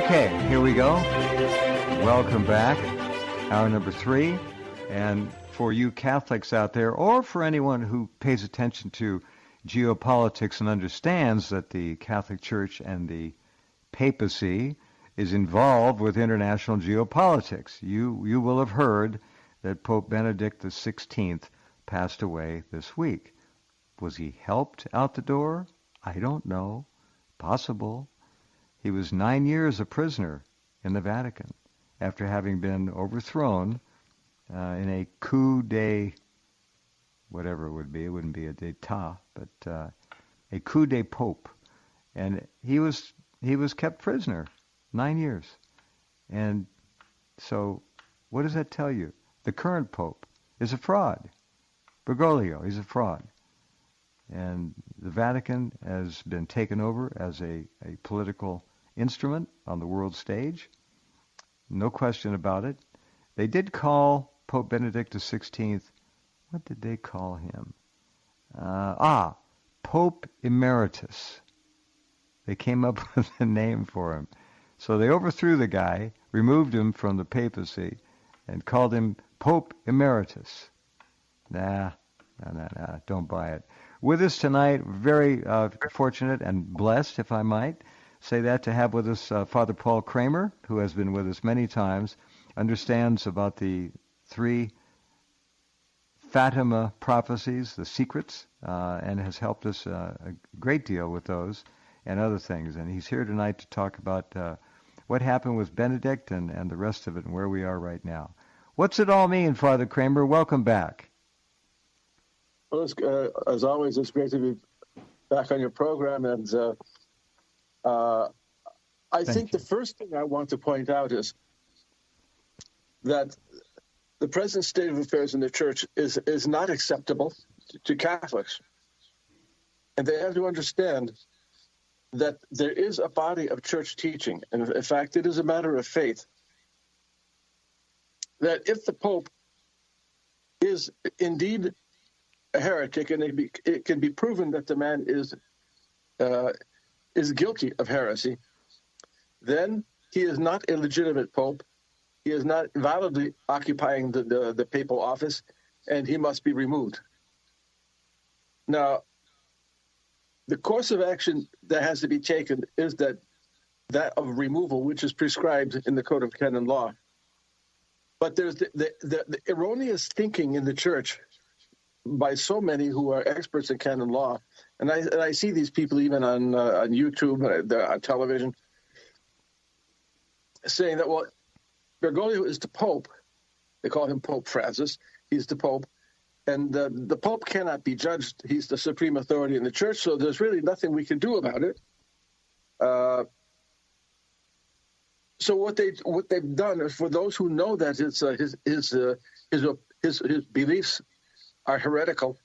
Okay, here we go. Welcome back. Hour number 3. And for you Catholics out there, or for anyone who pays attention to geopolitics and understands that the Catholic Church and the Papacy is involved with international geopolitics, you will have heard that Pope Benedict XVI passed away this week. Was he helped out the door? I don't know. Possible. He was 9 years a prisoner in the Vatican after having been overthrown in a coup de, whatever it would be. It wouldn't be a d'état, but a coup de pope. And he was kept prisoner 9 years. And so what does that tell you? The current pope is a fraud. Bergoglio, he's a fraud. And the Vatican has been taken over as a political instrument on the world stage. No question about it. They did call Pope Benedict XVI, what did they call him? Pope Emeritus. They came up with a name for him. So they overthrew the guy, removed him from the papacy, and called him Pope Emeritus. Nah, don't buy it. With us tonight, very fortunate and blessed, if I might say that, to have with us Father Paul Kramer, who has been with us many times, understands about the 3 Fatima prophecies, the secrets, and has helped us a great deal with those and other things. And he's here tonight to talk about what happened with Benedict and the rest of it and where we are right now. What's it all mean, Father Kramer? Welcome back. Well, as always, it's great to be back on your program. And I think the first thing I want to point out is that the present state of affairs in the Church is not acceptable to Catholics. And they have to understand that there is a body of Church teaching, and in fact, it is a matter of faith, that if the Pope is indeed a heretic, and it can be proven that the man is guilty of heresy, then he is not a legitimate pope. He is not validly occupying the papal office, and he must be removed. Now, the course of action that has to be taken is that of removal, which is prescribed in the Code of Canon Law. But there's the erroneous thinking in the Church by so many who are experts in canon law, and I see these people even on YouTube, on television, saying that, well, Bergoglio is the Pope. They call him Pope Francis. He's the Pope, and the Pope cannot be judged. He's the supreme authority in the Church, so there's really nothing we can do about it. So what they've done is, for those who know that his beliefs are heretical,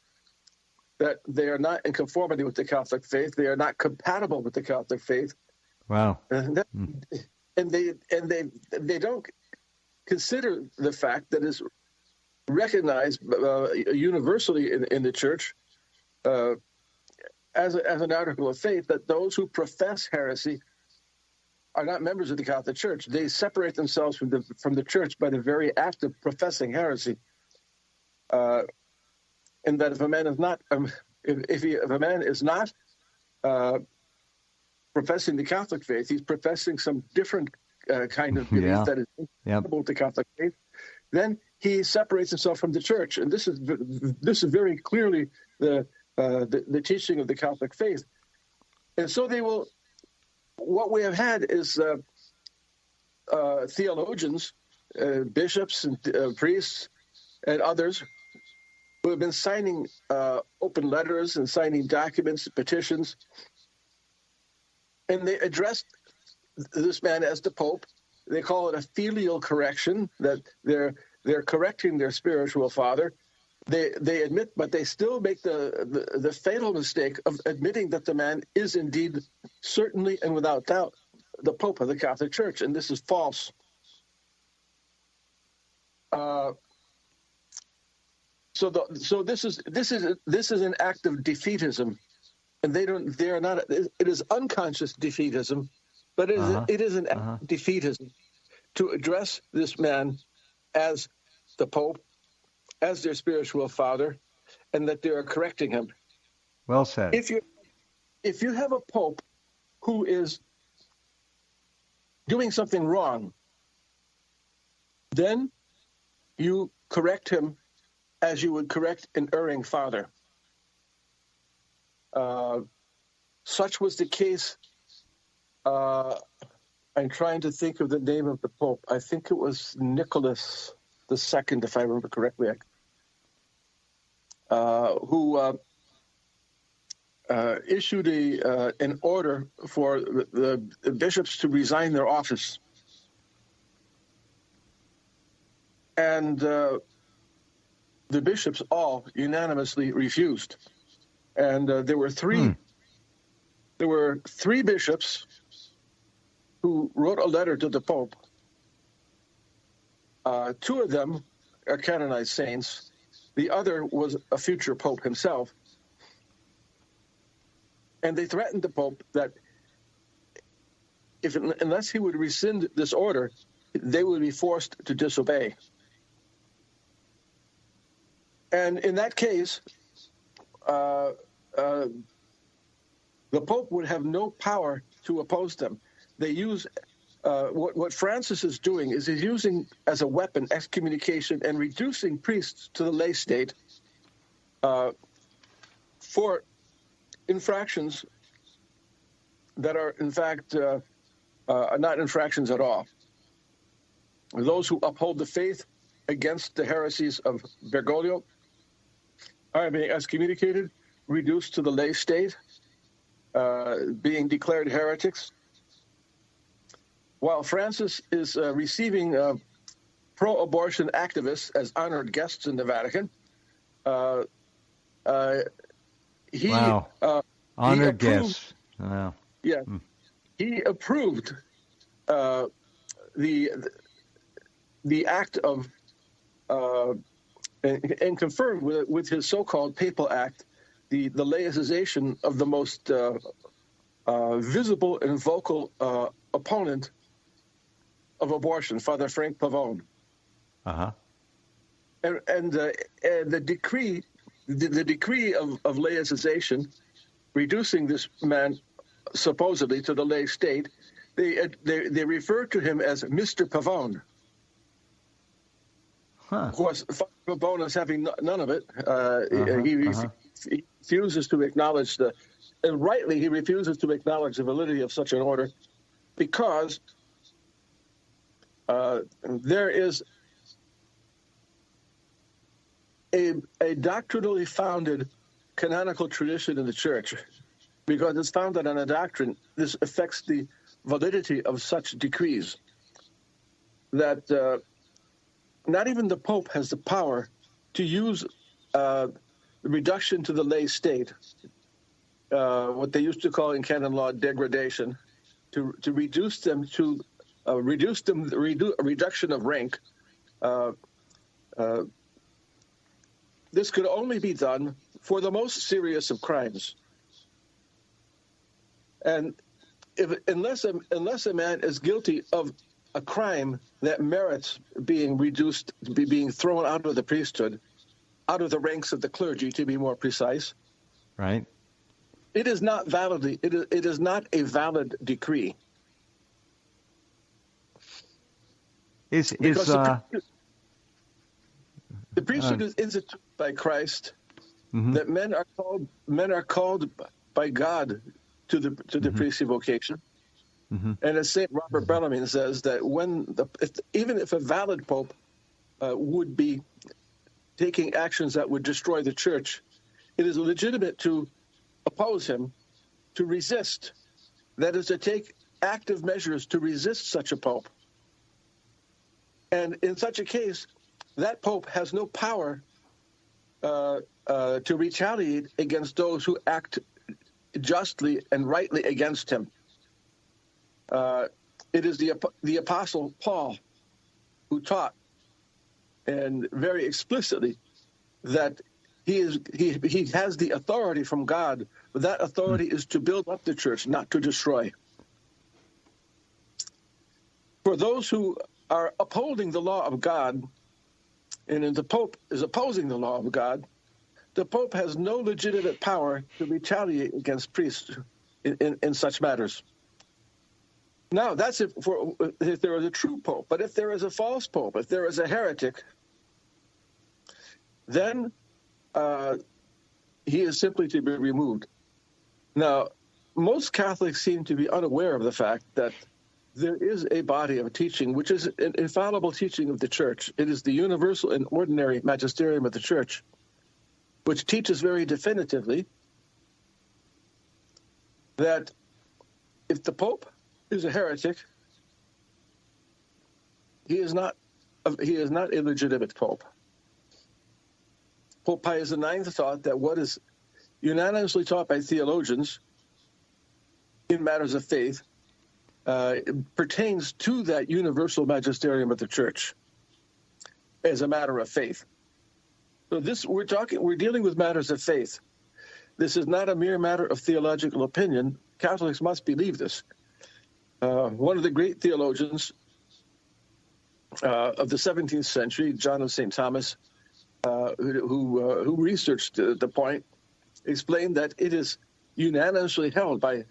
that they are not in conformity with the Catholic faith, they are not compatible with the Catholic faith. Wow. And they don't consider the fact that is recognized universally in the Church as an article of faith, that those who profess heresy are not members of the Catholic Church. They separate themselves from the Church by the very act of professing heresy. And that if a man is not, if a man is not professing the Catholic faith, he's professing some different kind of belief that is incompatible with the Catholic faith, then he separates himself from the Church. And this is very clearly the teaching of the Catholic faith. And so they will. What we have had is theologians, bishops, and priests, and others who have been signing open letters and signing documents, petitions, and they address this man as the Pope. They call it a filial correction, that they're correcting their spiritual father. They admit, but they still make the fatal mistake of admitting that the man is indeed, certainly and without doubt, the Pope of the Catholic Church, and this is false. So this is an act of defeatism, and they are not. It is unconscious defeatism, But it is an act of defeatism to address this man as the Pope, as their spiritual father, and that they are correcting him. Well said. If you have a Pope who is doing something wrong, then you correct him as you would correct an erring father. Such was the case. I'm trying to think of the name of the Pope. I think it was Nicholas II, if I remember correctly, who issued an order for the bishops to resign their office. And the bishops all unanimously refused. And there were three bishops who wrote a letter to the Pope. Two of them are canonized saints. The other was a future Pope himself. And they threatened the Pope that unless he would rescind this order, they would be forced to disobey. And in that case, the Pope would have no power to oppose them. They use what Francis is doing is he's using as a weapon excommunication and reducing priests to the lay state for infractions that are, in fact, not infractions at all. Those who uphold the faith against the heresies of Bergoglio are being excommunicated, reduced to the lay state, being declared heretics, while Francis is receiving pro-abortion activists as honored guests in the Vatican. Honored guests. Wow. Yeah, he approved the act of and confirmed with his so-called papal act the laicization of the most visible and vocal opponent of abortion, Father Frank Pavone. And the decree of laicization, reducing this man supposedly to the lay state, they refer to him as Mr. Pavone. Of course, Father Pavone is having none of it. He refuses to acknowledge and rightly he refuses to acknowledge the validity of such an order, because there is a doctrinally founded canonical tradition in the Church, because it's founded on a doctrine. This affects the validity of such decrees, that not even the Pope has the power to use reduction to the lay state, what they used to call in canon law degradation, to reduce them to reduction of rank. This could only be done for the most serious of crimes. And unless a man is guilty of a crime that merits being reduced, being thrown out of the priesthood, out of the ranks of the clergy, to be more precise, right? It is not validly. It is not a valid decree. The priesthood is instituted by Christ. That men are called by God to the priestly vocation. And as St. Robert Bellarmine says, that even if a valid pope would be taking actions that would destroy the Church, it is legitimate to oppose him, to resist. That is, to take active measures to resist such a pope. And in such a case, that pope has no power to retaliate against those who act justly and rightly against him. It is the Apostle Paul who taught, and very explicitly, that he has the authority from God, but that authority is to build up the Church, not to destroy. for those who are upholding the law of God, and if the Pope is opposing the law of God, the Pope has no legitimate power to retaliate against priests in such matters. Now, that's if there is a true Pope. But if there is a false Pope, if there is a heretic, then he is simply to be removed. Now, most Catholics seem to be unaware of the fact that there is a body of teaching which is an infallible teaching of the Church. It is the universal and ordinary magisterium of the Church, which teaches very definitively that if the Pope is a heretic, he is not a legitimate Pope. Pope Pius IX thought that what is unanimously taught by theologians in matters of faith pertains to that universal magisterium of the Church as a matter of faith. So we're dealing with matters of faith. This is not a mere matter of theological opinion. Catholics must believe this. One of the great theologians of the 17th century, John of St. Thomas, who researched the point, explained that it is unanimously held by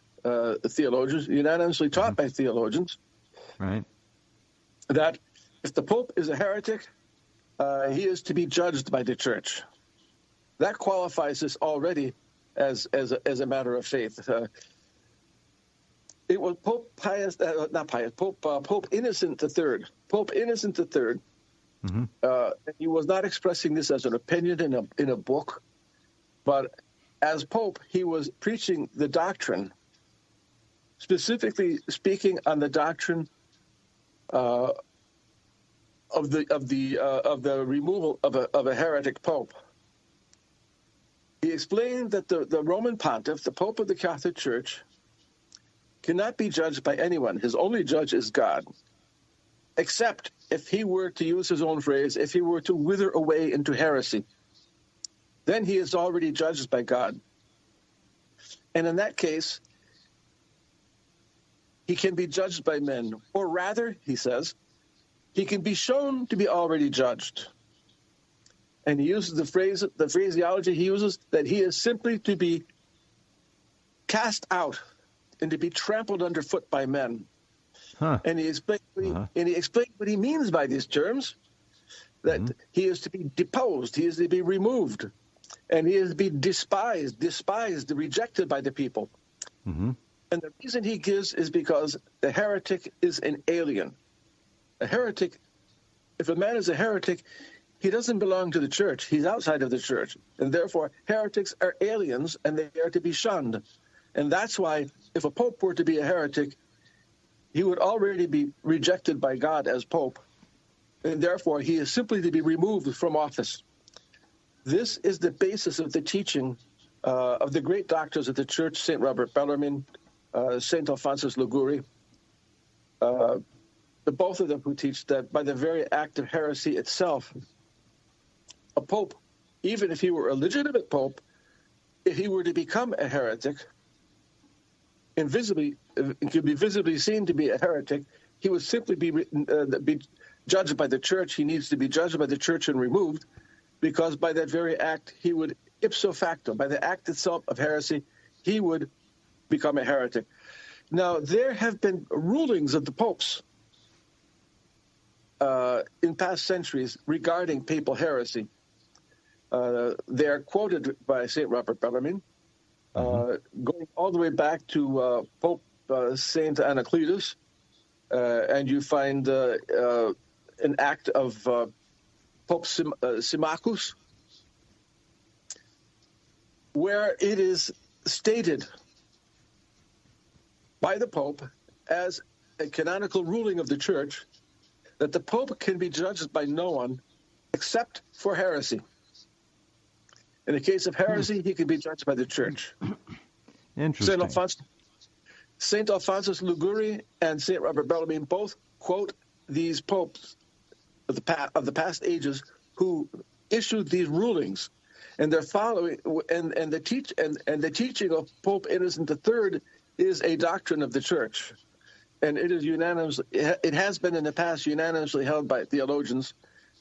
theologians, unanimously taught by theologians, right, that if the Pope is a heretic, he is to be judged by the Church. That qualifies this already as a matter of faith. It was Pope Pope Innocent III. Pope Innocent III. Mm-hmm. He was not expressing this as an opinion in a book, but as Pope, he was preaching the doctrine, specifically speaking on the doctrine of the removal of a heretic Pope. He explained that the Roman Pontiff, the Pope of the Catholic Church, cannot be judged by anyone. His only judge is God, except if he were, to use his own phrase, if he were to wither away into heresy. Then he is already judged by God. And in that case, he can be judged by men. Or rather, he says, he can be shown to be already judged. And he uses the phraseology he uses, that he is simply to be cast out and to be trampled underfoot by men. Huh. And he explained what he means by these terms, that he is to be deposed, he is to be removed, and he is to be despised, rejected by the people. Mm-hmm. And the reason he gives is because the heretic is an alien. A heretic, if a man is a heretic, he doesn't belong to the Church. He's outside of the Church. And therefore, heretics are aliens, and they are to be shunned. And that's why, if a Pope were to be a heretic, he would already be rejected by God as Pope. And therefore, he is simply to be removed from office. This is the basis of the teaching of the great doctors of the Church, St. Robert Bellarmine, St. Alphonsus Liguori, both of them who teach that by the very act of heresy itself, a Pope, even if he were a legitimate Pope, if he were to become a heretic, could be visibly seen to be a heretic, he would simply be judged by the Church. He needs to be judged by the Church and removed, because by that very act, he would ipso facto, by the act itself of heresy, he would become a heretic. Now, there have been rulings of the popes in past centuries regarding papal heresy. They are quoted by St. Robert Bellarmine, going all the way back to Pope St. Anacletus, and you find an act of Pope Symmachus, where it is stated by the Pope as a canonical ruling of the Church that the Pope can be judged by no one except for heresy. In the case of heresy, he can be judged by the Church. Interesting. St. Alphonsus Liguori and St. Robert Bellarmine both quote these popes of the past ages who issued these rulings, and they're following. And the teaching of Pope Innocent III is a doctrine of the Church. and it is unanimous. It has been in the past unanimously held by theologians,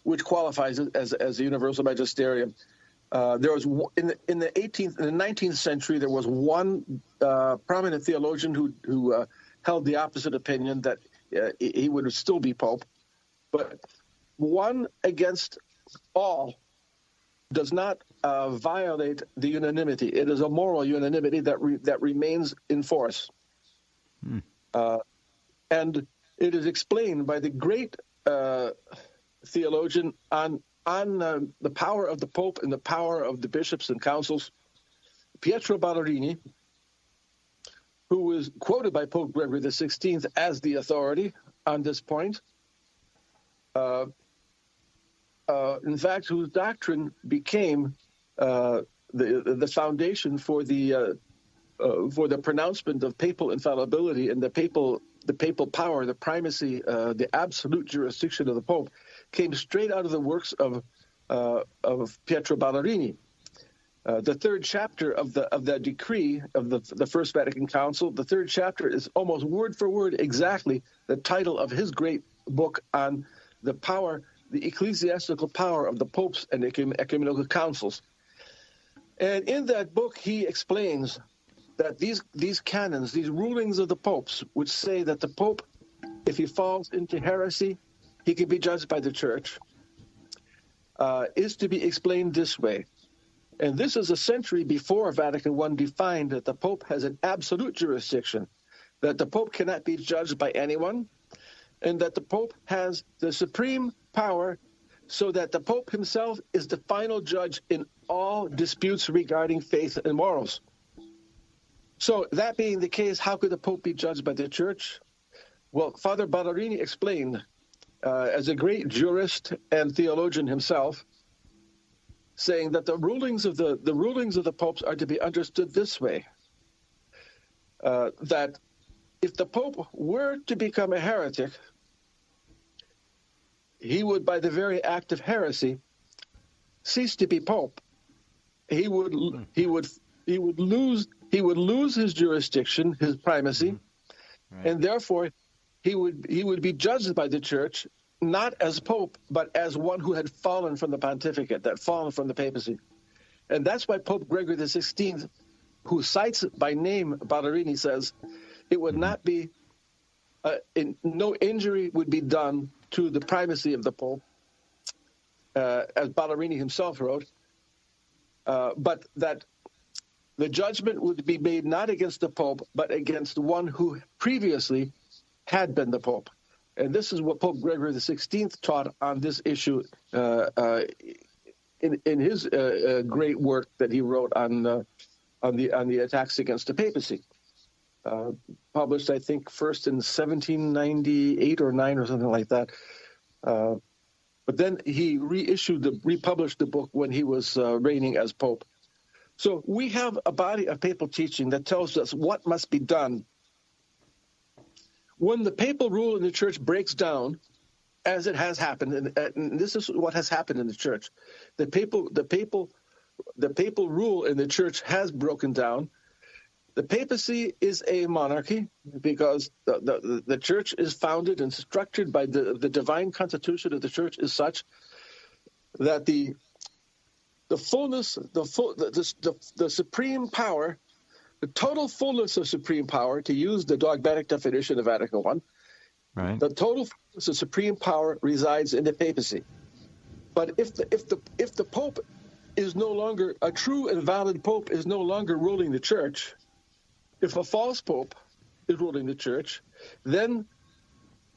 which qualifies it as a universal magisterium. There was in the 18th and the 19th century there was one prominent theologian who held the opposite opinion, that he would still be pope, but one against all does not violate the unanimity. It is a moral unanimity that remains in force. And it is explained by the great theologian on the power of the Pope and the power of the bishops and councils, Pietro Ballerini, who was quoted by Pope Gregory XVI as the authority on this point. In fact, whose doctrine became the foundation for the pronouncement of papal infallibility and the papal power, the primacy, the absolute jurisdiction of the Pope, came straight out of the works of Pietro Ballerini. The third chapter of the decree of the First Vatican Council, the third chapter is almost word for word exactly the title of his great book on the power, the ecclesiastical power of the popes and ecumenical councils. And in that book, he explains that these canons, these rulings of the popes, which say that the pope, if he falls into heresy, he can be judged by the church, is to be explained this way. And this is a century before Vatican I defined that the pope has an absolute jurisdiction, that the pope cannot be judged by anyone, and that the pope has the supreme power, so that the pope himself is the final judge in all disputes regarding faith and morals. So that being the case, how could the pope be judged by the church? Well, Father Ballerini explained, as a great jurist and theologian himself, saying that the rulings of the popes are to be understood this way: that if the pope were to become a heretic, he would, by the very act of heresy, cease to be pope. He would lose his jurisdiction, his primacy, right. And therefore he would be judged by the church, not as pope, but as one who had fallen from the pontificate, that fallen from the papacy. And that's why Pope Gregory XVI, who cites by name Ballerini, says it would not be, no injury would be done to the primacy of the Pope, as Ballerini himself wrote, but that the judgment would be made not against the Pope, but against one who previously had been the Pope. And this is what Pope Gregory XVI taught on this issue in his great work that he wrote on the attacks against the papacy, published, I think, first in 1798 or 9 or something like that. But then he republished the book when he was reigning as Pope. So we have a body of papal teaching that tells us what must be done when the papal rule in the church breaks down, as it has happened, and this is what has happened in the church. The papal rule in the church has broken down. The papacy is a monarchy because the church is founded and structured by the divine constitution of the church is such that the supreme power, the total fullness of supreme power, to use the dogmatic definition of Vatican I, right. The total fullness of supreme power resides in the papacy. But if the Pope is no longer a true and valid Pope, is no longer ruling the church, if a false Pope is ruling the church, then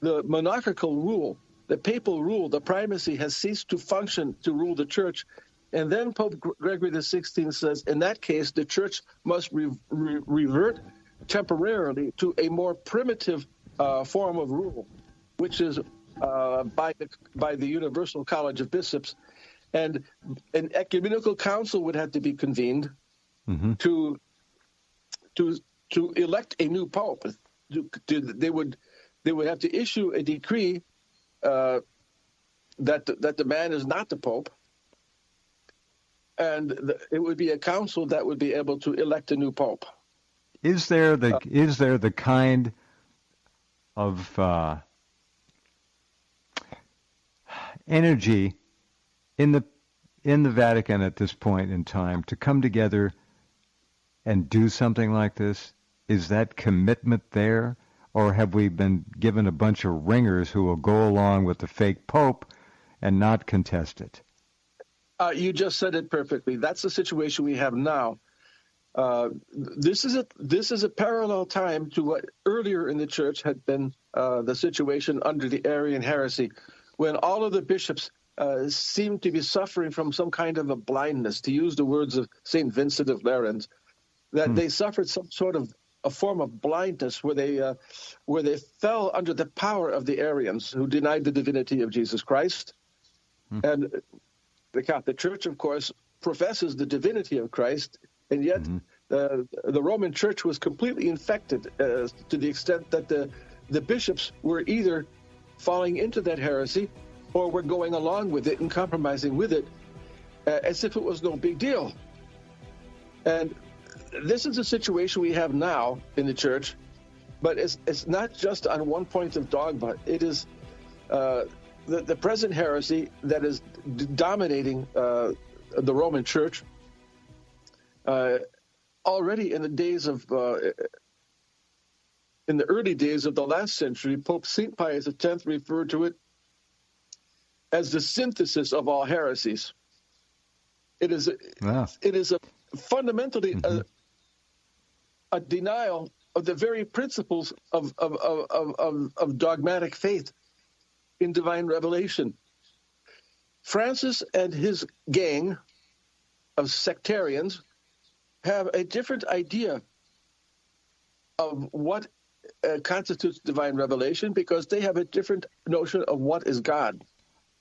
the monarchical rule, the papal rule, the primacy has ceased to function to rule the church. And then Pope Gregory XVI says, in that case, the church must revert temporarily to a more primitive form of rule, which is by the Universal College of Bishops. And an ecumenical council would have to be convened to elect a new pope. They would have to issue a decree that the man is not the pope. And it would be a council that would be able to elect a new pope. Is there the kind of energy in the Vatican at this point in time to come together and do something like this? Is that commitment there? Or have we been given a bunch of ringers who will go along with the fake Pope and not contest it? You just said it perfectly. That's the situation we have now. This is a parallel time to what earlier in the church had been the situation under the Arian heresy, when all of the bishops seemed to be suffering from some kind of a blindness, to use the words of St. Vincent of Lerins, that they suffered some sort of a form of blindness where they fell under the power of the Arians, who denied the divinity of Jesus Christ. And the Catholic Church, of course, professes the divinity of Christ, and yet the Roman Church was completely infected to the extent that the bishops were either falling into that heresy or were going along with it and compromising with it as if it was no big deal. And this is a situation we have now in the church, but it's not just on one point of dogma. It is the present heresy that is dominating the Roman Church. Already in the early days of the last century, Pope St. Pius X referred to it as the synthesis of all heresies. It is fundamentally a denial of the very principles of dogmatic faith in divine revelation. Francis and his gang of sectarians have a different idea of what constitutes divine revelation, because they have a different notion of what is God.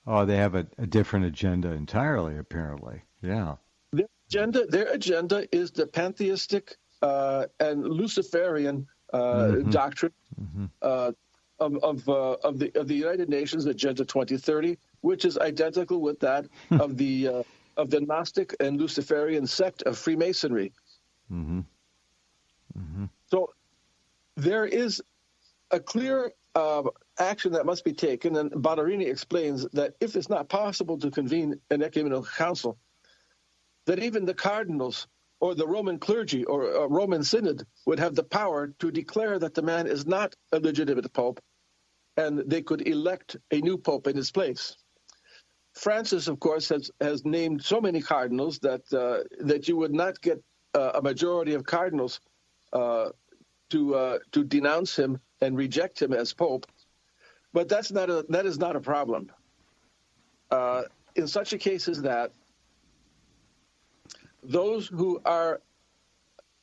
Oh, they have a different agenda entirely, apparently. Yeah. Their agenda is the pantheistic and Luciferian doctrine of the United Nations Agenda 2030, which is identical with that of the Gnostic and Luciferian sect of Freemasonry. So there is a clear action that must be taken, and Ballerini explains that if it's not possible to convene an ecumenical council, that even the cardinals or the Roman clergy or a Roman synod would have the power to declare that the man is not a legitimate pope, and they could elect a new pope in his place. Francis, of course, has named so many cardinals that you would not get a majority of cardinals to denounce him and reject him as pope. But that is not a problem. In such a case as that, those who are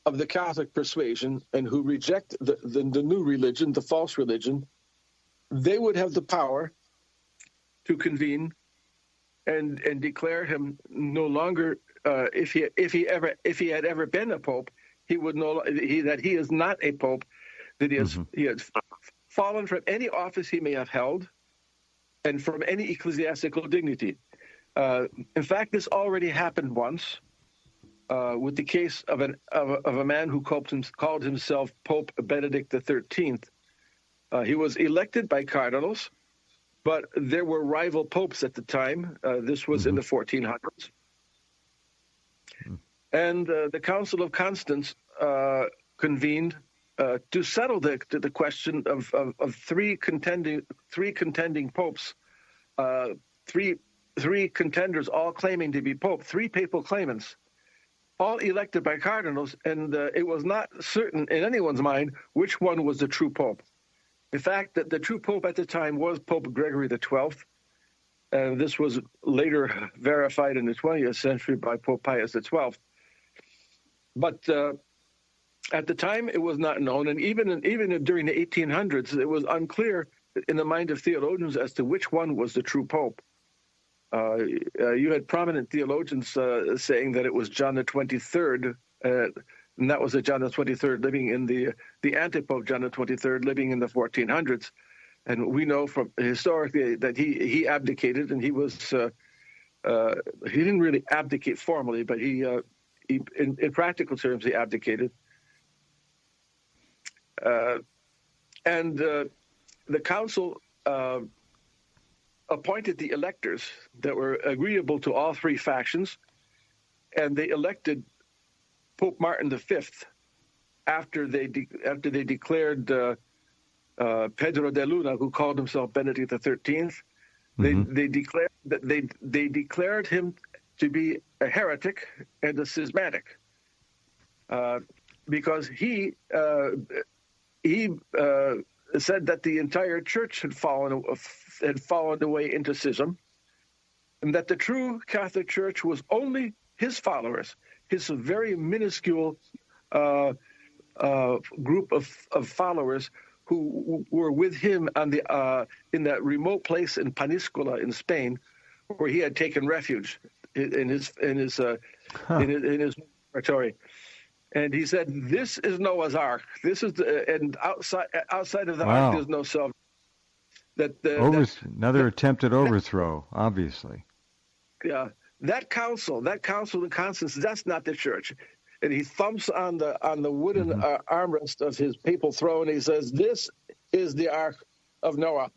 of the Catholic persuasion and who reject the new religion, the false religion, they would have the power to convene and declare him no longer, if he had ever been a pope, he would know that he is not a pope, that he has fallen from any office he may have held and from any ecclesiastical dignity. In fact, this already happened once with the case of a man who called himself Pope Benedict XIII. He was elected by cardinals, but there were rival popes at the time. This was in the 1400s. And the Council of Constance convened to settle the question of three contending popes, three contenders all claiming to be pope, three papal claimants, all elected by cardinals, and it was not certain in anyone's mind which one was the true pope. In fact, the true pope at the time was Pope Gregory XII, and this was later verified in the 20th century by Pope Pius XII. But at the time, it was not known, and even during the 1800s, it was unclear in the mind of theologians as to which one was the true pope. You had prominent theologians saying that it was John the 23rd, and that was John the 23rd living in the anti-pope John the 23rd living in the 1400s. And we know from historically that he abdicated, and he didn't really abdicate formally, but he in practical terms he abdicated. And the council appointed the electors that were agreeable to all three factions, and they elected Pope Martin V after they declared Pedro de Luna, who called himself Benedict XIII. They declared that they declared him to be a heretic and a schismatic, because he said that the entire church had fallen away into schism, and that the true Catholic Church was only his followers, his very minuscule group of followers who were with him on in that remote place in Paniscola in Spain, where he had taken refuge in his territory. And he said, "This is Noah's Ark. This is and outside of the ark, there's no salvation." Another attempted overthrow, obviously. Yeah, that council of Constance, that's not the church. And he thumps on the wooden armrest of his papal throne. And he says, "This is the Ark of Noah."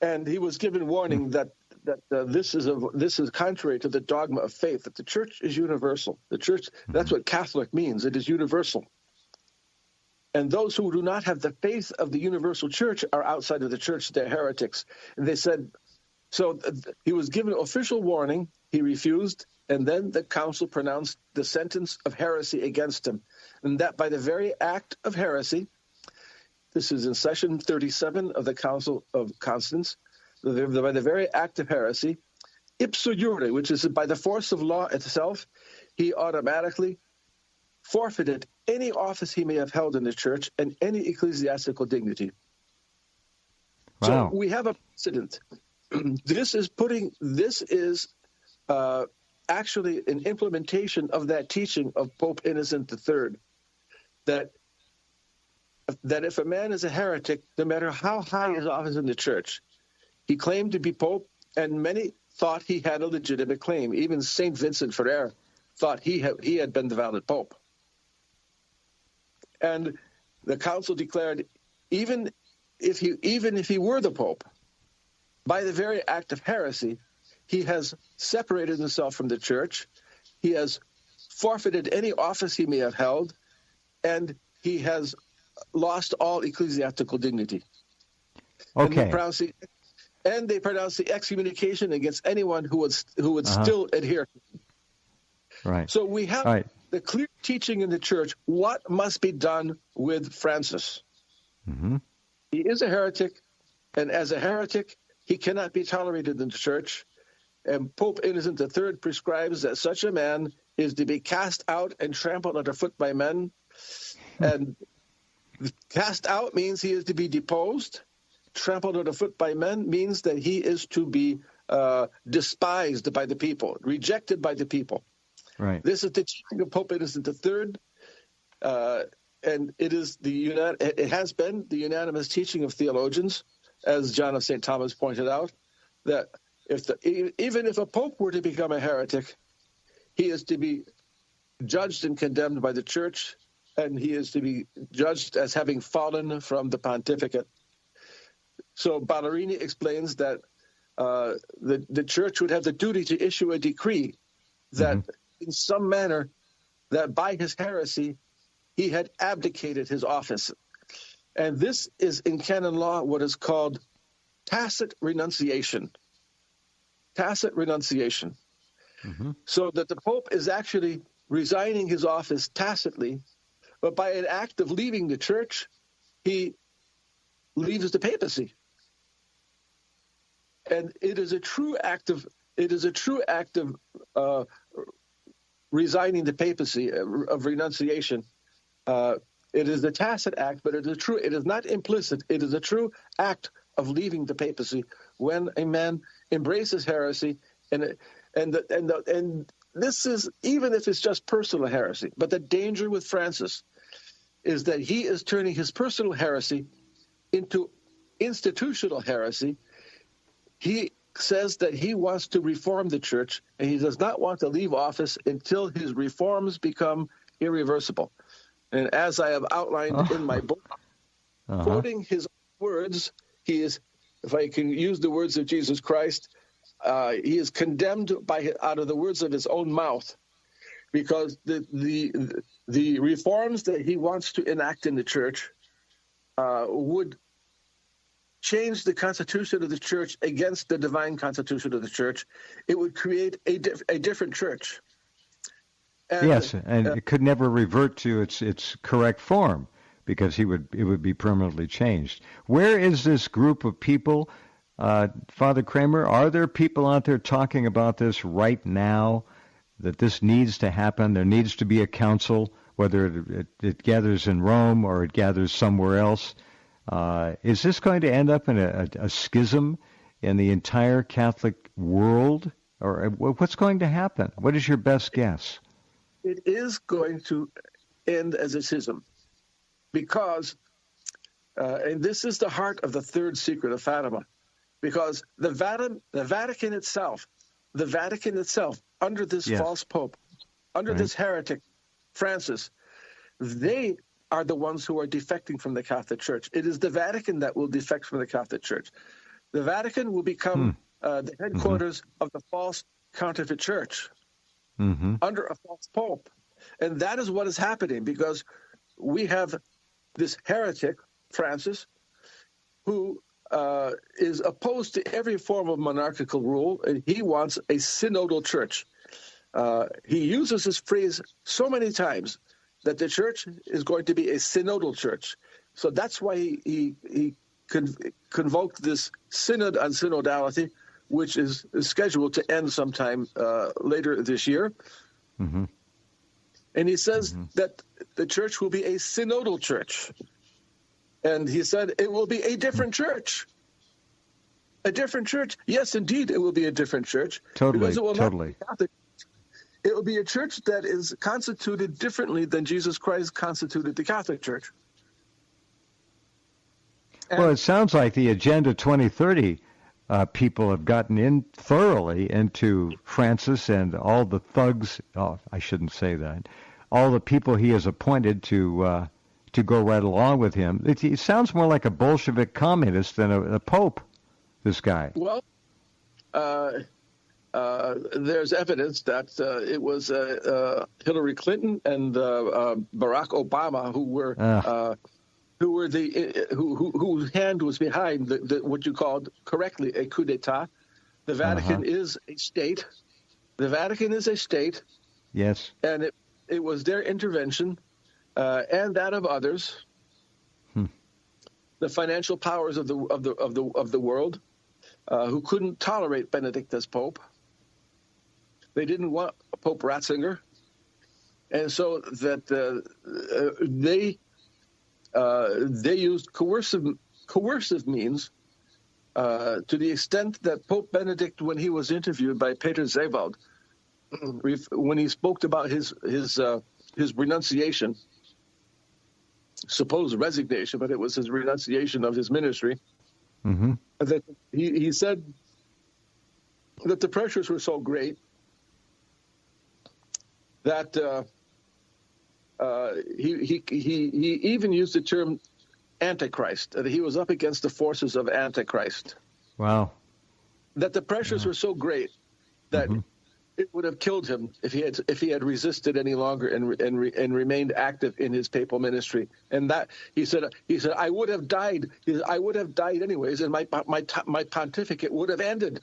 And he was given warning that this is contrary to the dogma of faith, that the church is universal. The church, that's what Catholic means. It is universal. And those who do not have the faith of the universal church are outside of the church. They're heretics. And they said, so he was given official warning. He refused. And then the council pronounced the sentence of heresy against him. And that by the very act of heresy, this is in session 37 of the Council of Constance, by the very act of heresy, ipso jure, which is by the force of law itself, he automatically forfeited any office he may have held in the church and any ecclesiastical dignity. Wow. So we have a precedent. This is actually an implementation of that teaching of Pope Innocent III, that if a man is a heretic, no matter how high his office in the church, he claimed to be Pope, and many thought he had a legitimate claim. Even St. Vincent Ferrer thought he had been the valid Pope. And the council declared, even if he were the Pope, by the very act of heresy, he has separated himself from the church, he has forfeited any office he may have held, and he has lost all ecclesiastical dignity. Okay. And they pronounced the excommunication against anyone who would still adhere. Right. So we have the clear teaching in the church what must be done with Francis. Mm-hmm. He is a heretic, and as a heretic, he cannot be tolerated in the church. And Pope Innocent III prescribes that such a man is to be cast out and trampled underfoot by men. And cast out means he is to be deposed. Trampled underfoot by men means that he is to be despised by the people, rejected by the people. Right. This is the teaching of Pope Innocent III, and it has been the unanimous teaching of theologians, as John of St. Thomas pointed out, that even if a pope were to become a heretic, he is to be judged and condemned by the church, and he is to be judged as having fallen from the pontificate. So Ballerini explains that the church would have the duty to issue a decree that in some manner, that by his heresy, he had abdicated his office. And this is in canon law what is called tacit renunciation. Tacit renunciation. Mm-hmm. So that the Pope is actually resigning his office tacitly, but by an act of leaving the church, he leaves the papacy. And it is a true act of resigning the papacy, of renunciation. It is a tacit act, but it is not implicit. It is a true act of leaving the papacy when a man embraces heresy, and this is even if it's just personal heresy. But the danger with Francis is that he is turning his personal heresy into institutional heresy. He says that he wants to reform the church, and he does not want to leave office until his reforms become irreversible. And as I have outlined in my book, quoting his words, he is, if I can use the words of Jesus Christ, he is condemned out of the words of his own mouth, because the reforms that he wants to enact in the church would change the constitution of the church against the divine constitution of the church. It would create a different church. And, yes, and it could never revert to its correct form, because it would be permanently changed. Where is this group of people, Father Kramer? Are there people out there talking about this right now, that this needs to happen? There needs to be a council, whether it gathers in Rome or it gathers somewhere else. Is this going to end up in a schism in the entire Catholic world? Or what's going to happen? What is your best guess? It is going to end as a schism, because, and this is the heart of the third secret of Fatima, because the Vatican itself, under this false pope, under this heretic, Francis, they are the ones who are defecting from the Catholic Church. It is the Vatican that will defect from the Catholic Church. The Vatican will become the headquarters of the false counterfeit church under a false pope. And that is what is happening, because we have this heretic, Francis, who is opposed to every form of monarchical rule, and he wants a synodal church. He uses this phrase so many times, that the church is going to be a synodal church. So that's why he convoked this synod on synodality, which is scheduled to end sometime later this year. And he says that the church will be a synodal church. And he said it will be a different church. A different church. Yes, indeed, it will be a different church. Totally, It will totally. not be Catholic. It will be a church that is constituted differently than Jesus Christ constituted the Catholic Church. Well, it sounds like the Agenda 2030 people have gotten in thoroughly into Francis and all the thugs. Oh, I shouldn't say that. All the people he has appointed to go right along with him. It sounds more like a Bolshevik communist than a pope, this guy. Well, there's evidence that it was Hillary Clinton and Barack Obama whose hand was behind what you called correctly a coup d'état. The Vatican is a state. The Vatican is a state. Yes. And it was their intervention and that of others, the financial powers of the world, who couldn't tolerate Benedict as pope. They didn't want Pope Ratzinger, and so that they used coercive means to the extent that Pope Benedict, when he was interviewed by Peter Zewald, when he spoke about his renunciation, supposed resignation, but it was his renunciation of his ministry, that he said that the pressures were so great that he even used the term Antichrist, that he was up against the forces of Antichrist. Wow. That the pressures were so great that it would have killed him if he had resisted any longer and remained active in his papal ministry. And that he said I would have died. I would have died anyways, and my pontificate would have ended.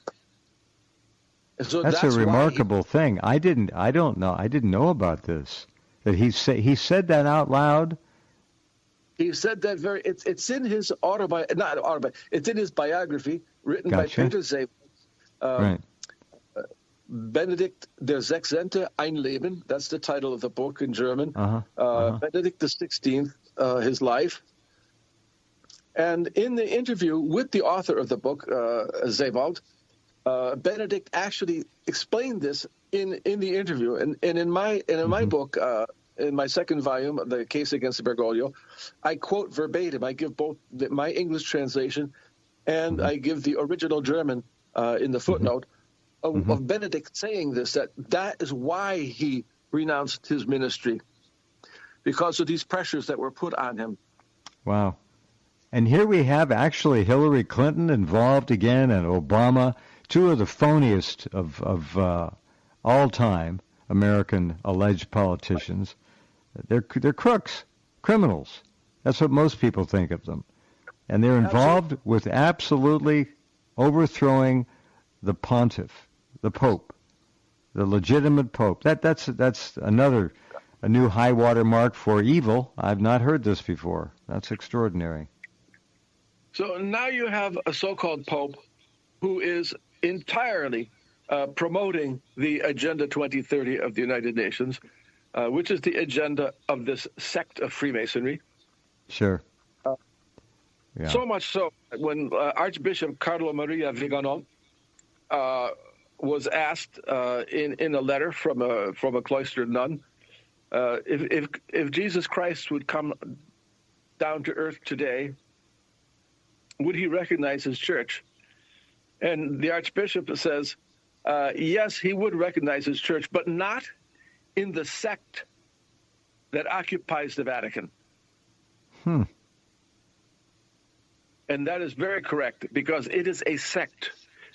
So that's a remarkable thing. I didn't know about this. That he said that out loud. He said that it's in his it's in his biography written by Peter Zewald. Right. Benedict der 16. Ein Leben. That's the title of the book in German. Benedict XVI, his life. And in the interview with the author of the book, Zewald, Benedict actually explained this in the interview, and in my book, in my second volume, The Case Against Bergoglio, I quote verbatim. I give both my English translation and I give the original German in the footnote of Benedict saying this, that is why he renounced his ministry, because of these pressures that were put on him. Wow. And here we have actually Hillary Clinton involved again, and Obama, two of the phoniest of all time American alleged politicians. They're crooks, criminals. That's what most people think of them. And they're involved with absolutely overthrowing the pontiff, the Pope, the legitimate Pope. That's a new high water mark for evil. I've not heard this before. That's extraordinary. So now you have a so-called Pope who is entirely promoting the Agenda 2030 of the United Nations, which is the agenda of this sect of Freemasonry. Sure. Yeah. So much so that when Archbishop Carlo Maria Vigano was asked in a letter from a cloistered nun, if Jesus Christ would come down to earth today, would he recognize his church? And the Archbishop says, yes, he would recognize his church, but not in the sect that occupies the Vatican. And that is very correct, because it is a sect.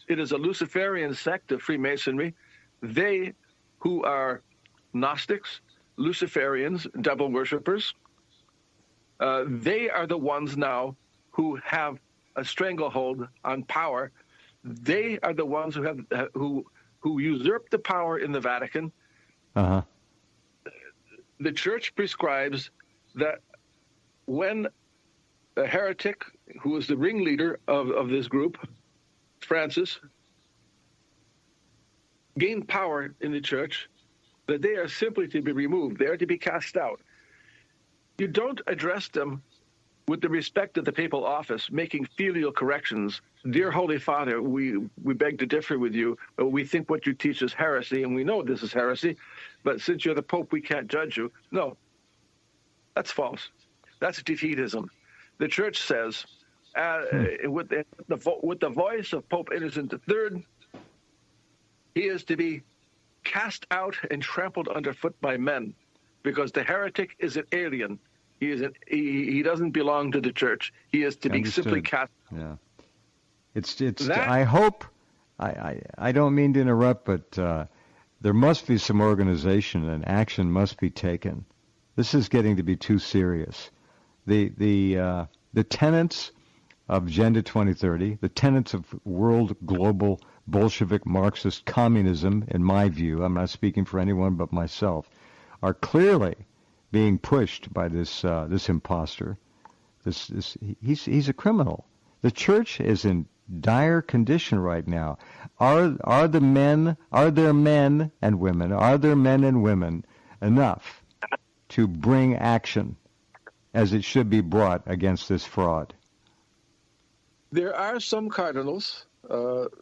It is a Luciferian sect of Freemasonry. They who are Gnostics, Luciferians, devil worshippers, they are the ones now who have a stranglehold on power. They are the ones who usurp the power in the Vatican. Uh-huh. The Church prescribes that when a heretic, who is the ringleader of this group, Francis, gain power in the Church, that they are simply to be removed. They are to be cast out. You don't address them with the respect of the papal office, making filial corrections. Dear Holy Father, we beg to differ with you, but we think what you teach is heresy, and we know this is heresy, but since you're the Pope, we can't judge you. No, that's false. That's defeatism. The Church says, with the voice of Pope Innocent III, he is to be cast out and trampled underfoot by men, because the heretic is an alien. He doesn't belong to the Church. He is to be simply cast. Yeah, it's. I hope. I don't mean to interrupt, but there must be some organization and action must be taken. This is getting to be too serious. The tenets of Agenda 2030, the tenets of world global Bolshevik Marxist communism, in my view, I'm not speaking for anyone but myself, are clearly being pushed by this imposter. He's a criminal. The Church is in dire condition right now. Are there men and women enough to bring action as it should be brought against this fraud? There are some cardinals.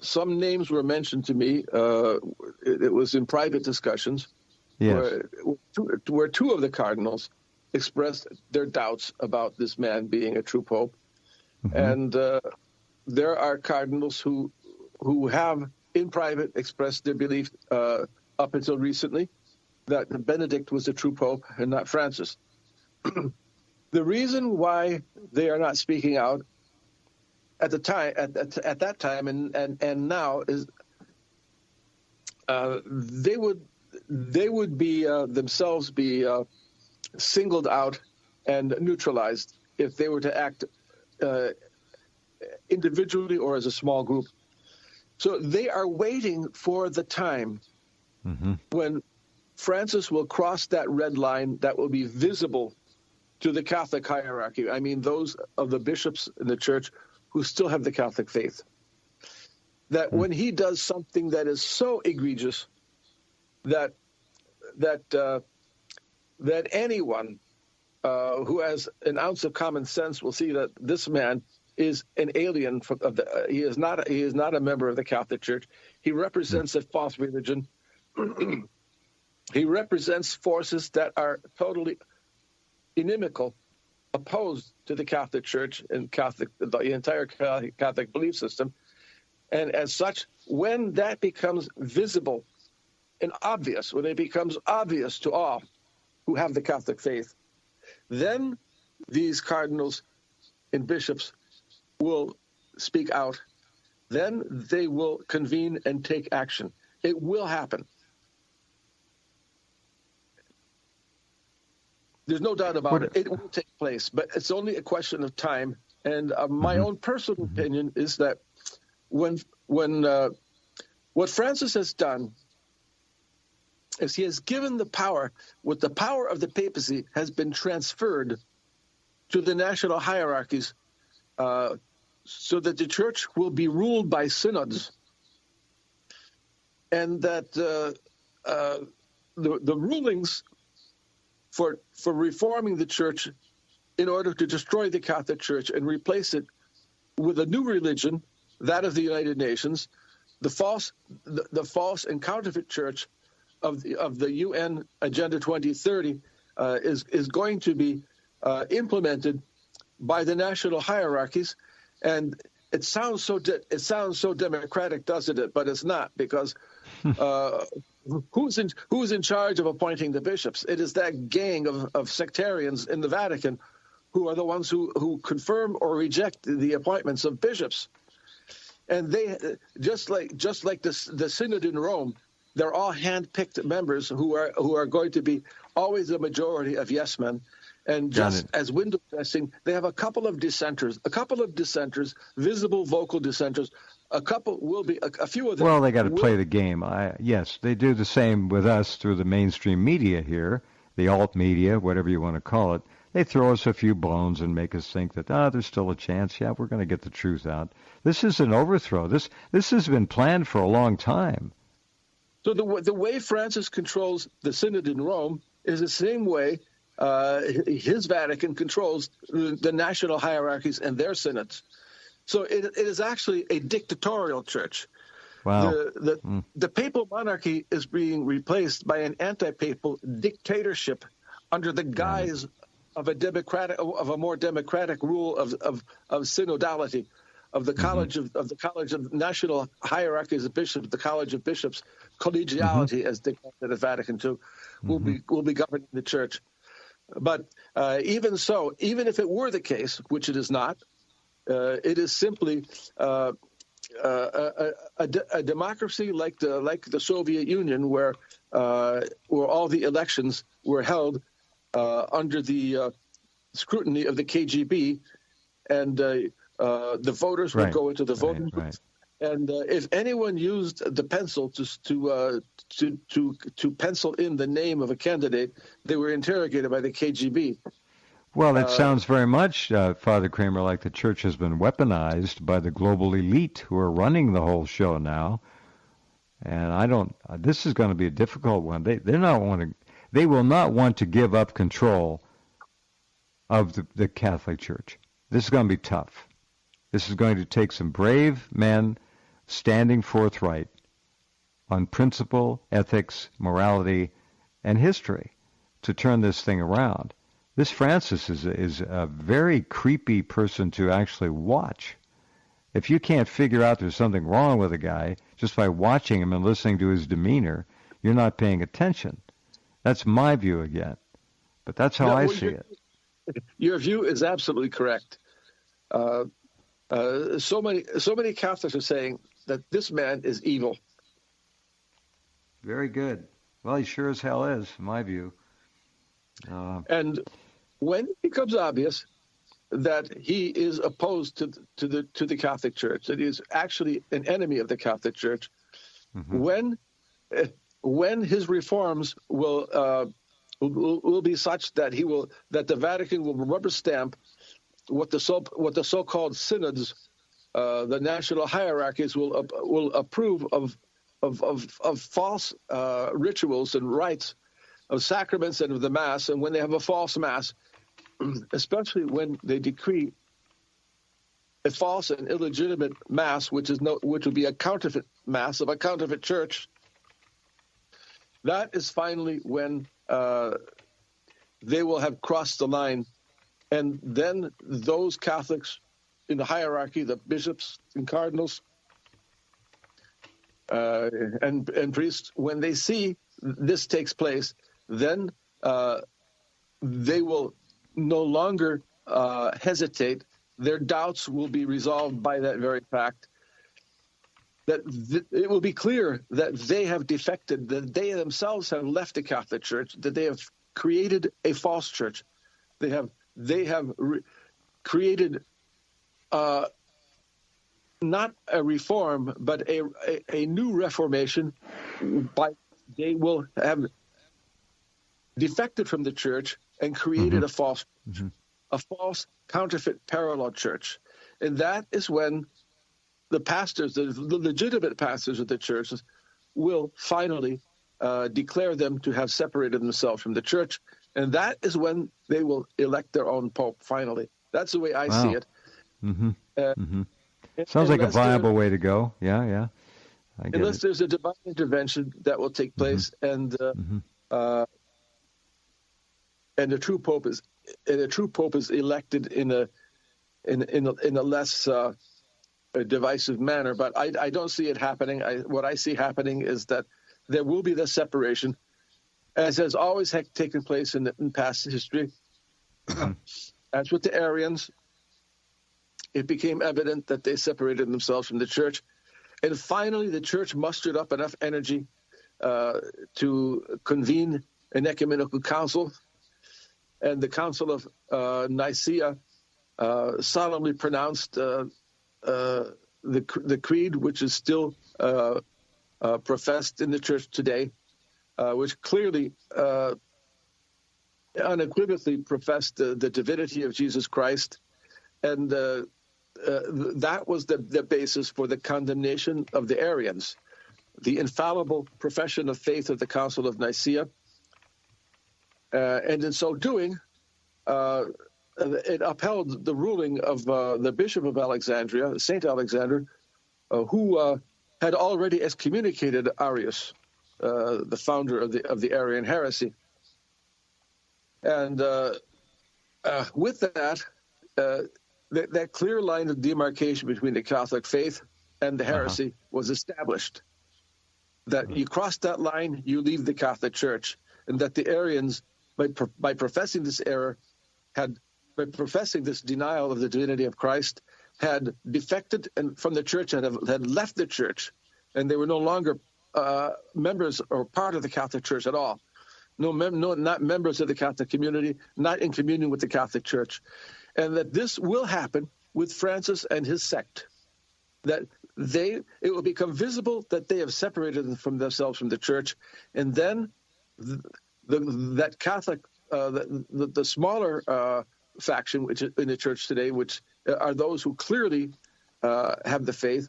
Some names were mentioned to me. It was in private discussions. Yes. Where two of the cardinals expressed their doubts about this man being a true pope. Mm-hmm. And there are cardinals who have, in private, expressed their belief up until recently that Benedict was a true pope and not Francis. The reason why they are not speaking out at the time, at that time and now is they would be themselves be singled out and neutralized if they were to act individually or as a small group. So they are waiting for the time when Francis will cross that red line that will be visible to the Catholic hierarchy. I mean, those of the bishops in the Church who still have the Catholic faith. That when he does something that is so egregious that anyone who has an ounce of common sense will see that this man is an alien he is not a member of the Catholic Church. He represents a false religion. He represents forces that are totally inimical, opposed to the Catholic Church and the entire Catholic belief system. And as such, when that becomes visible and obvious, when it becomes obvious to all who have the Catholic faith, then these cardinals in bishops will speak out, then they will convene and take action. It will happen. There's no doubt about it. It will take place, but it's only a question of time. And my own personal opinion is that when what Francis has done is he has given the power, with the power of the papacy has been transferred to the national hierarchies, so that the church will be ruled by synods, and that the rulings for reforming the church in order to destroy the Catholic Church and replace it with a new religion, that of the United Nations, the false and counterfeit church of the UN Agenda 2030 is going to be implemented by the national hierarchies. And it sounds so democratic, doesn't it? But it's not, because who's in charge of appointing the bishops? It is that gang of sectarians in the Vatican who are the ones who confirm or reject the appointments of bishops. And they just like the synod in Rome, they're all hand-picked members who are going to be always a majority of yes men. And just as window dressing, they have a couple of dissenters, visible vocal dissenters. A few of them. Well, they got to play the game. Yes, they do the same with us through the mainstream media here, the alt media, whatever you want to call it. They throw us a few bones and make us think that, there's still a chance. Yeah, we're going to get the truth out. This is an overthrow. This has been planned for a long time. So the way Francis controls the synod in Rome is the same way his Vatican controls the national hierarchies and their synods. So it is actually a dictatorial church. Wow. The papal monarchy is being replaced by an anti-papal dictatorship under the guise of a more democratic rule of synodality, of the college of national hierarchies of bishops, the College of Bishops, collegiality, as they call it at Vatican II, will be governing the church. But even so, even if it were the case, which it is not, it is simply a democracy like the Soviet Union, where all the elections were held under the scrutiny of the KGB, and the voters would go into the voting booth. And if anyone used the pencil to pencil in the name of a candidate, they were interrogated by the KGB. Well, it sounds very much, Father Kramer, like the church has been weaponized by the global elite who are running the whole show now. And this is going to be a difficult one. They will not want to give up control of the Catholic Church. This is going to be tough. This is going to take some brave men standing forthright on principle, ethics, morality, and history to turn this thing around. This Francis is a very creepy person to actually watch. If you can't figure out there's something wrong with a guy just by watching him and listening to his demeanor, you're not paying attention. That's my view again. But that's how I see it. Your view is absolutely correct. So many Catholics are saying that this man is evil. Very good. Well, he sure as hell is, in my view. And when it becomes obvious that he is opposed to the Catholic Church, that he is actually an enemy of the Catholic Church, when his reforms will be such that the Vatican will rubber stamp what the so-called synods, the national hierarchies will approve of false rituals and rites, of sacraments and of the Mass. And when they have a false Mass, especially when they decree a false and illegitimate Mass, which would be a counterfeit Mass of a counterfeit church, that is finally when they will have crossed the line. And then those Catholics in the hierarchy, the bishops and cardinals and priests, when they see this takes place, then they will no longer hesitate their doubts will be resolved by that very fact. That it will be clear that they have defected, that they themselves have left the Catholic Church, that they have created a false church. They have created not a reform, but a new reformation. They will have defected from the church and created a false counterfeit parallel church. And that is when the pastors, the legitimate pastors of the churches, will finally declare them to have separated themselves from the church. And that is when they will elect their own pope, finally. That's the way I see it. Sounds like a viable way to go. Yeah. Unless there's a divine intervention that will take place, and a true pope is elected in a less divisive manner. But I don't see it happening. What I see happening is that there will be this separation, as has always taken place in past history. As with the Arians, it became evident that they separated themselves from the church. And finally, the church mustered up enough energy to convene an ecumenical council. And the Council of Nicaea solemnly pronounced the creed, which is still professed in the church today, which clearly, unequivocally professed the divinity of Jesus Christ. And that was the basis for the condemnation of the Arians, the infallible profession of faith of the Council of Nicaea. And in so doing, it upheld the ruling of the Bishop of Alexandria, Saint Alexander, who had already excommunicated Arius, the founder of the Arian heresy. And with that, that clear line of demarcation between the Catholic faith and the heresy was established. That you cross that line, you leave the Catholic Church, and that the Arians, by professing this error, by professing this denial of the divinity of Christ, had defected from the church and had left the church, and they were no longer members or part of the Catholic Church at all. Not members of the Catholic community, not in communion with the Catholic Church. And that this will happen with Francis and his sect. That it will become visible that they have separated themselves from the church, and then that Catholic, the smaller faction which is in the church today, which are those who clearly have the faith,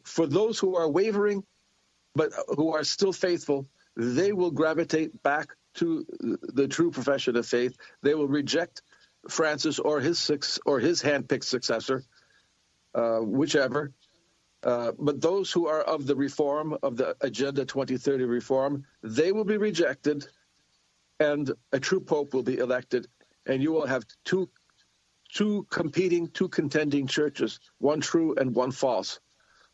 for those who are wavering but who are still faithful, they will gravitate back to the true profession of faith. They will reject Francis or his hand-picked successor, whichever. But those who are of the reform, of the Agenda 2030 reform, they will be rejected, and a true pope will be elected, and you will have two contending churches, one true and one false,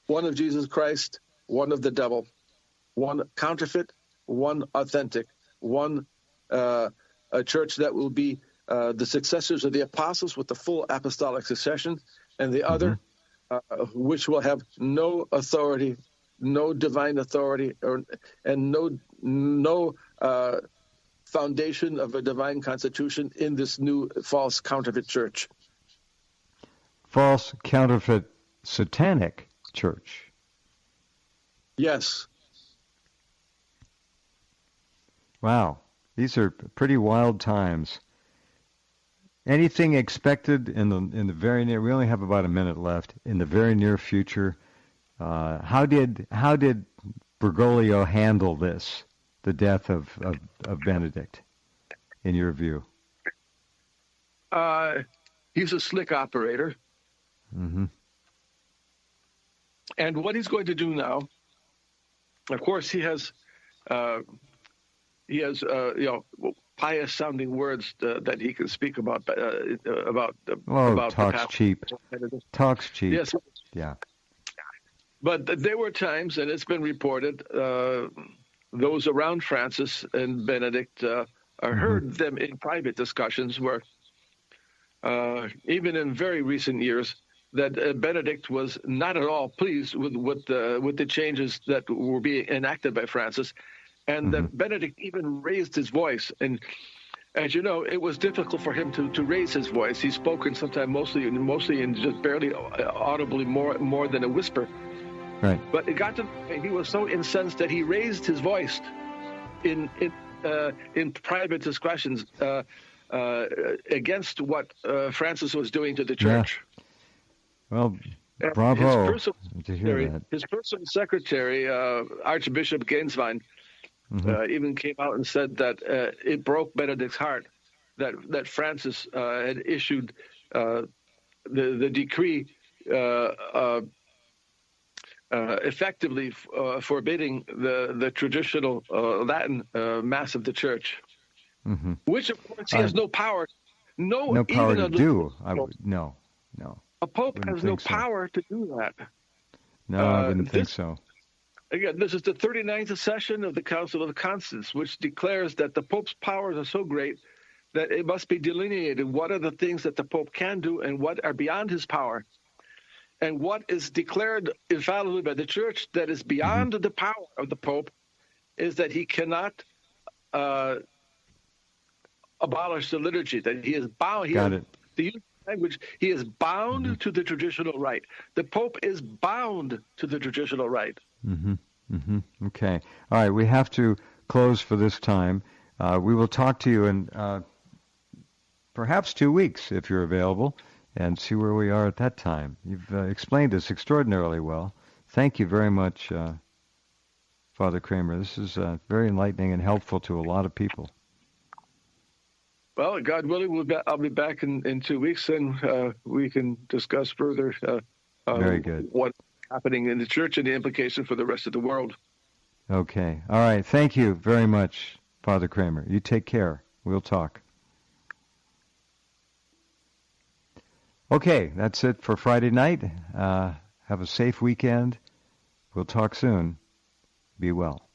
one of Jesus Christ, one of the devil, one counterfeit, one authentic, one a church that will be the successors of the apostles with the full apostolic succession, and the other which will have no authority, no divine authority, and no foundation of a divine constitution in this new false counterfeit church. False counterfeit satanic church. Yes. Wow, these are pretty wild times. Anything expected in the very near? We only have about a minute left. In the very near future, how did Bergoglio handle this? The death of Benedict, in your view? He's a slick operator, and what he's going to do now, of course, he has pious sounding words that he can speak about talks cheap. Talks cheap. Yes. Yeah. But there were times, and it's been reported, those around Francis and Benedict heard them in private discussions where even in very recent years, that Benedict was not at all pleased with the changes that were being enacted by Francis, and that Benedict even raised his voice. And as you know, it was difficult for him to raise his voice. He spoke in sometimes mostly in just barely audibly, more than a whisper. Right. But it got to he was so incensed that he raised his voice in private discussions against what Francis was doing to the church. Yeah. Well, bravo to hear that. His personal secretary, Archbishop Gainswein, even came out and said that it broke Benedict's heart that Francis had issued the decree effectively forbidding the traditional Latin Mass of the Church, which of course he has no power. No power to do. No. A pope has no power to do that. No, I wouldn't think so. Again, this is the 39th session of the Council of Constance, which declares that the Pope's powers are so great that it must be delineated what are the things that the Pope can do and what are beyond his power. And what is declared infallibly by the Church that is beyond the power of the Pope is that he cannot abolish the liturgy, that he is bound. Got it. To use language, he is bound to the traditional rite. The Pope is bound to the traditional rite. Okay. All right. We have to close for this time. We will talk to you in perhaps 2 weeks if you're available and see where we are at that time. You've explained this extraordinarily well. Thank you very much, Father Kramer. This is very enlightening and helpful to a lot of people. Well, God willing, I'll be back in 2 weeks, and we can discuss further very good. What's happening in the Church and the implication for the rest of the world. Okay. All right. Thank you very much, Father Kramer. You take care. We'll talk. Okay, that's it for Friday night. Have a safe weekend. We'll talk soon. Be well.